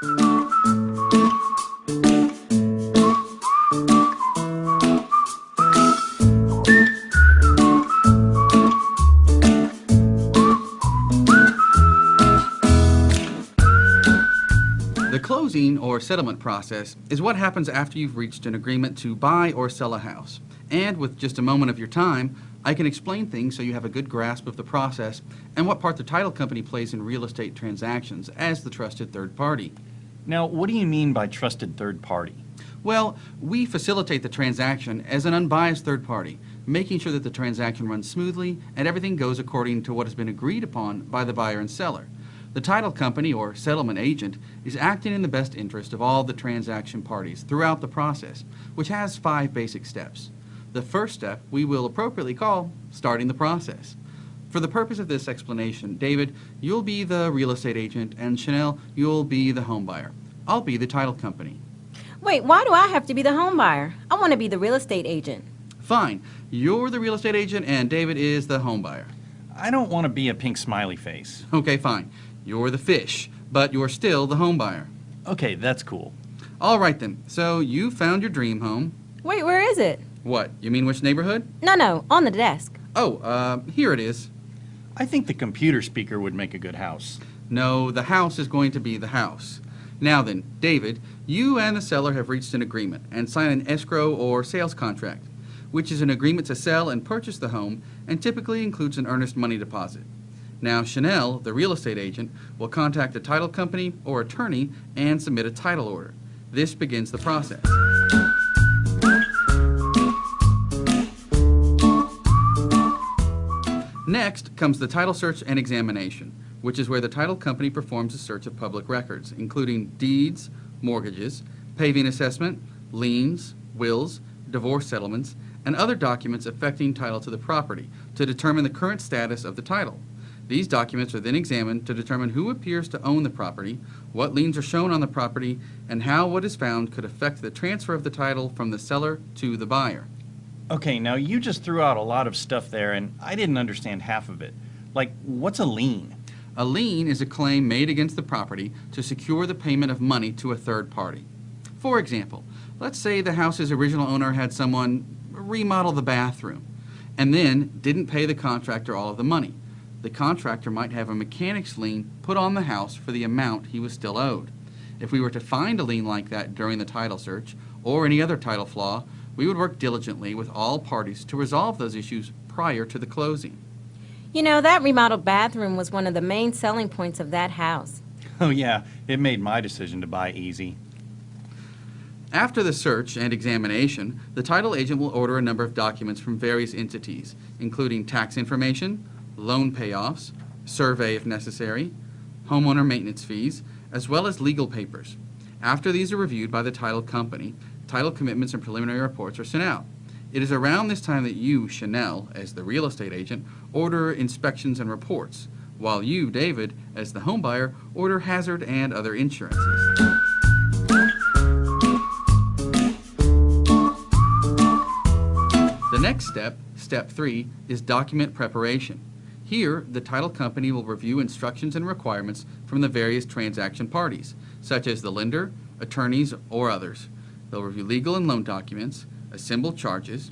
The closing or settlement process is what happens after you've reached an agreement to buy or sell a house. And with just a moment of your time, I can explain things so you have a good grasp of the process and what part the title company plays in real estate transactions as the trusted third party. Now, what do you mean by trusted third party? Well, we facilitate the transaction as an unbiased third party, making sure that the transaction runs smoothly and everything goes according to what has been agreed upon by the buyer and seller. The title company or settlement agent is acting in the best interest of all the transaction parties throughout the process, which has 5 basic steps. The first step we will appropriately call starting the process. For the purpose of this explanation, David, you'll be the real estate agent, and Chanel, you'll be the home buyer. I'll be the title company. Wait, why do I have to be the home buyer? I want to be the real estate agent. Fine. You're the real estate agent, and David is the home buyer. I don't want to be a pink smiley face. Okay, fine. You're the fish, but you're still the home buyer. Okay, that's cool. All right then. So you found your dream home. Wait, where is it? What? You mean which neighborhood? No, on the desk. Oh, here it is. I think the computer speaker would make a good house. No, the house is going to be the house. Now then, David, you and the seller have reached an agreement and signed an escrow or sales contract, which is an agreement to sell and purchase the home and typically includes an earnest money deposit. Now, Chanel, the real estate agent, will contact the title company or attorney and submit a title order. This begins the process. Next comes the title search and examination, which is where the title company performs a search of public records, including deeds, mortgages, paving assessment, liens, wills, divorce settlements, and other documents affecting title to the property to determine the current status of the title. These documents are then examined to determine who appears to own the property, what liens are shown on the property, and how what is found could affect the transfer of the title from the seller to the buyer. Okay, now you just threw out a lot of stuff there, and I didn't understand half of it. Like, what's a lien? A lien is a claim made against the property to secure the payment of money to a third party. For example, let's say the house's original owner had someone remodel the bathroom and then didn't pay the contractor all of the money. The contractor might have a mechanic's lien put on the house for the amount he was still owed. If we were to find a lien like that during the title search or any other title flaw, we would work diligently with all parties to resolve those issues prior to the closing. You know, that remodeled bathroom was one of the main selling points of that house. Oh yeah, it made my decision to buy easy. After the search and examination, the title agent will order a number of documents from various entities, including tax information, loan payoffs, survey if necessary, homeowner maintenance fees, as well as legal papers. After these are reviewed by the title company, title commitments and preliminary reports are sent out. It is around this time that you, Chanel, as the real estate agent, order inspections and reports, while you, David, as the home buyer, order hazard and other insurances. The next step, step 3, is document preparation. Here, the title company will review instructions and requirements from the various transaction parties, such as the lender, attorneys, or others. They'll review legal and loan documents, assemble charges,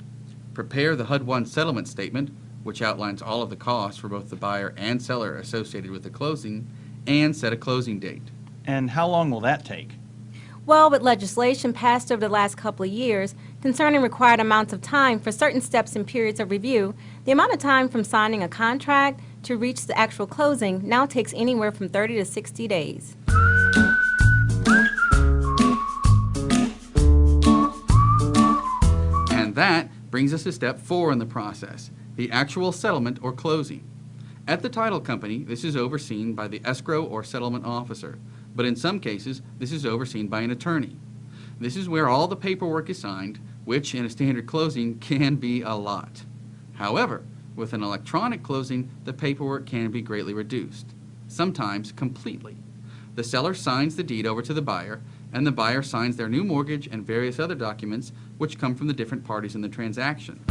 prepare the HUD-1 settlement statement, which outlines all of the costs for both the buyer and seller associated with the closing, and set a closing date. And how long will that take? Well, with legislation passed over the last couple of years concerning required amounts of time for certain steps and periods of review, the amount of time from signing a contract to reach the actual closing now takes anywhere from 30 to 60 days. And that brings us to step 4 in the process, the actual settlement or closing. At the title company, this is overseen by the escrow or settlement officer, but in some cases, this is overseen by an attorney. This is where all the paperwork is signed, which in a standard closing can be a lot. However, with an electronic closing, the paperwork can be greatly reduced, sometimes completely. The seller signs the deed over to the buyer, and the buyer signs their new mortgage and various other documents which come from the different parties in the transaction.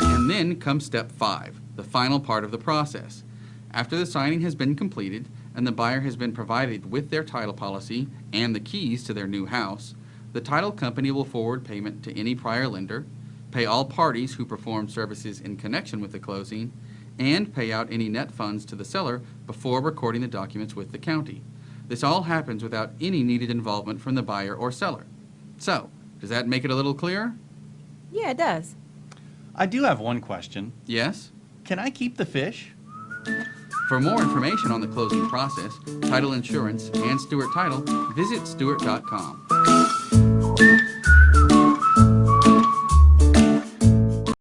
And then comes step 5, the final part of the process. After the signing has been completed and the buyer has been provided with their title policy and the keys to their new house, the title company will forward payment to any prior lender, pay all parties who performed services in connection with the closing, and pay out any net funds to the seller before recording the documents with the county. This all happens without any needed involvement from the buyer or seller. So, does that make it a little clearer? Yeah, it does. I do have one question. Yes? Can I keep the fish? For more information on the closing process, title insurance, and Stewart Title, visit Stewart.com.